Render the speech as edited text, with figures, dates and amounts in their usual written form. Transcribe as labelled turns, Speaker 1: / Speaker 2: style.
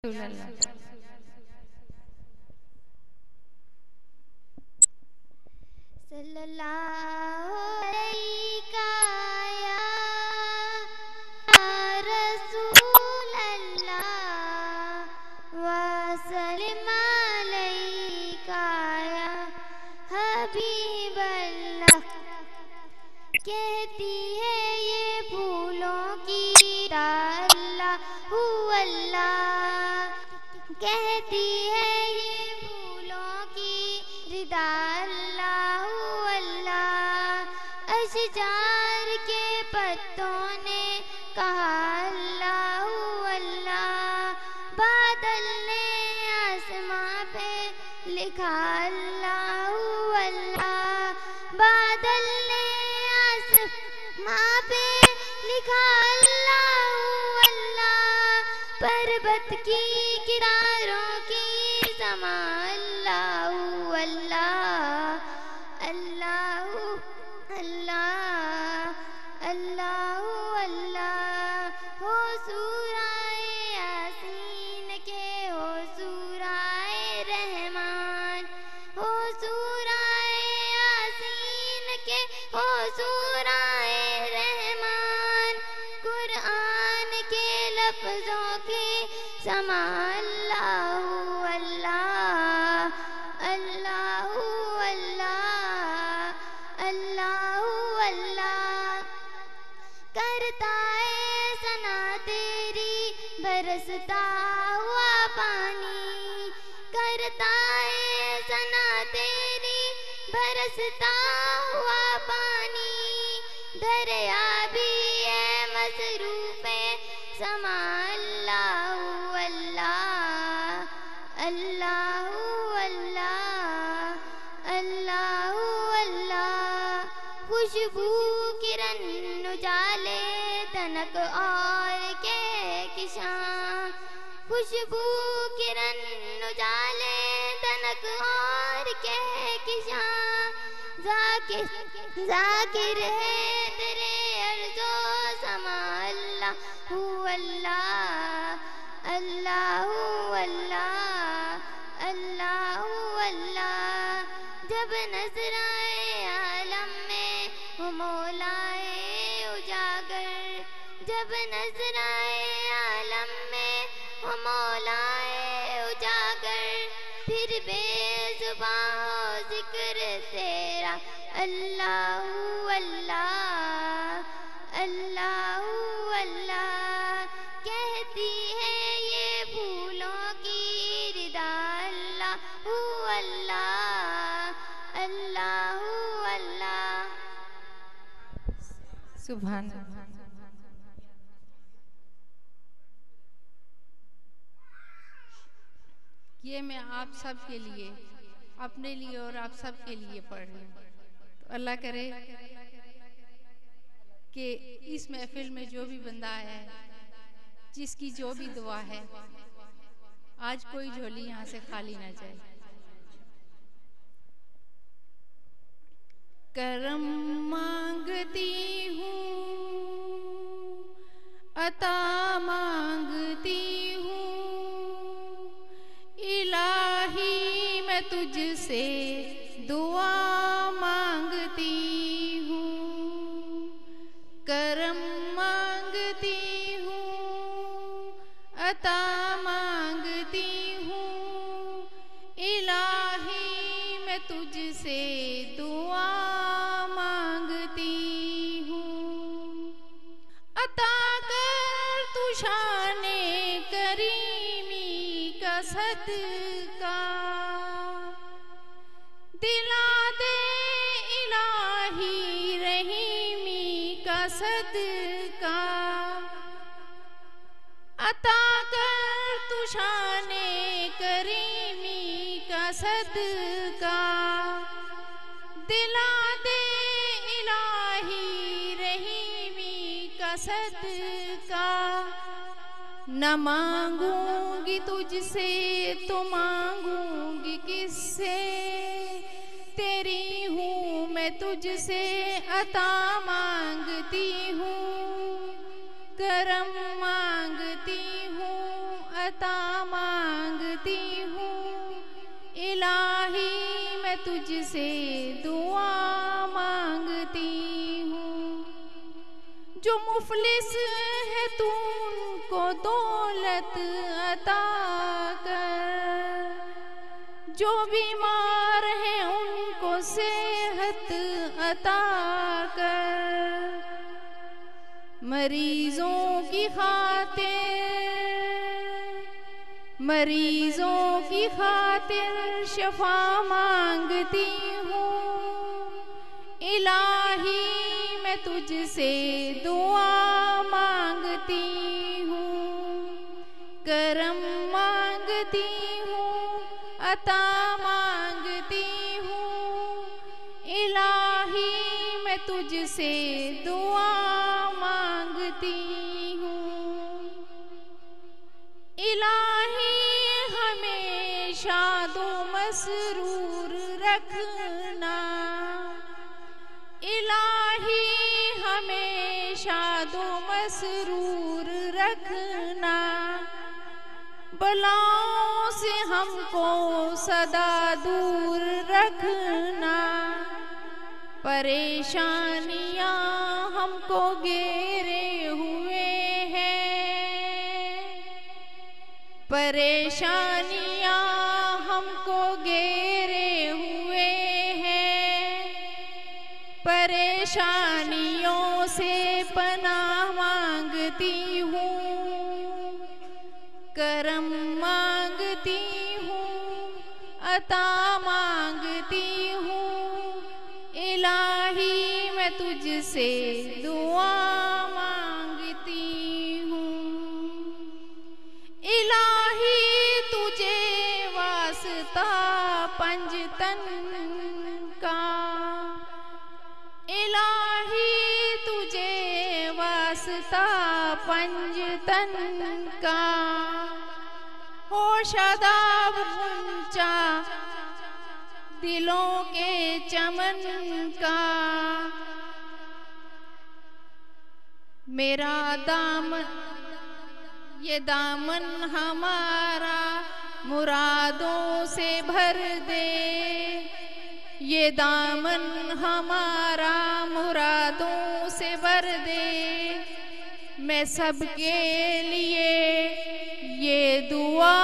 Speaker 1: صلی اللہ علیہ یا رسول اللہ وسلم علیہ یا حبیب اللہ. کہتی ہے یہ پھولوں کی اللہ اللہ، کہتی ہے یہ پھولوں کی ردا اللہ اللہ. اشجار کے پتوں نے کہا اللہ اللہ، بادل نے آسماں پہ لکھا اللہ اللہ، بادل نے آسماں پہ لکھا اللہ اللہ. پربت کی کناروں کی سما اللہ اللہ اللہ اللہ اللہ اللہ. ہو سورہ یاسین کے ہو سورہ رحمان، ہو سورہ یاسین کے ہو سورہ رحمان. قرآن کے لفظوں کی سما اللہ اللہ اللہ اللہ اللہ اللہ. کرتا ہے ثنا تیری برستا ہوا پانی، کرتا ہے ثنا تیری برستا ہوا پانی. دریا بھی ہے مصروف سما اللہ اللہ اللہ اللہ اللہ اللہ. خوشبو کرن اجالے تنک اور کہکشاں، خوشبو کرن اجالے تنک اور کہکشاں. ذاکر ہے تیرے عرض و سما اللہ اللہ اللہ اللہ اللہ اللہ. جب نظرائے عالم میں ہو مولائے اجاگر، جب نظرائے عالم میں ہو مولائے اجاگر. پھر بے زباں ہو ذکر تیرا اللہ اللہ اللہ اللہ. کہتی ہے یہ پھولوں کی ردا اللہ اللہ اللہ اللہ.
Speaker 2: سبحان. یہ میں آپ سب کے لیے، اپنے لیے اور آپ سب کے لیے پڑھ رہی ہوں. تو اللہ کرے کہ اس محفل میں جو بھی بندہ ہے، جس کی جو بھی دعا ہے، آج کوئی جھولی یہاں سے خالی نہ جائے. کرم مانگتی ہوں، عطا مانگتی ہوں، الہی میں تجھ سے دعا مانگتی ہوں. کرم مانگتی ہوں، عطا مانگتی ہوں، الہی میں تجھ سے دعا مانگتی ہوں. عطا کر تو شان کریمی کا صدقہ، دلا دے الہی رحیمی کا صدقہ. عطا کر تو شان کریمی کا صدقہ، دلا دے الہی رحیمی کا صدقہ. نہ مانگوں گی تجھ سے تو مانگوں گی کس سے، تیری ہوں میں تجھ سے عطا مانگتی ہوں. کرم مانگتی ہوں، عطا مانگتی ہوں، الہی میں تجھ سے دعا مانگتی ہوں۔ جو مفلس ہے تو ان کو دولت عطا کر، جو بیمار ہیں ان کو صحت عطا کر، مریضوں کی خاطر شفا مانگتی ہوں، الہی میں تجھ سے دعا مانگتی ہوں۔ کرم مانگتی ہوں، عطا مانگتی ہوں، الہی میں تجھ سے دعا مانگتی ہوں۔ الہی ہمیں شاد و مسرور رکھنا، الہی ہمیں شاد و مسرور رکھنا، بلاؤں سے ہم کو سدا دور رکھنا، پریشانیاں ہم کو گھیرے ہوئے ہیں، پریشانیاں ہم کو گھیرے ہوئے ہیں، پریشانیوں سے پناہ مانگتی ہوں، کرم مانگتی ہوں، عطا مانگتی ہوں، الہی میں تجھ سے دعا مانگتی ہوں۔ الہی تجھے واسطہ پنجتن کا، الہی تجھے واسطہ پنجتن کا، ہو شاداب غنچہ دلوں کے چمن کا، میرا دامن یہ دامن ہمارا مرادوں سے بھر دے، یہ دامن ہمارا مرادوں سے بھر دے، میں سب کے لیے یہ دعا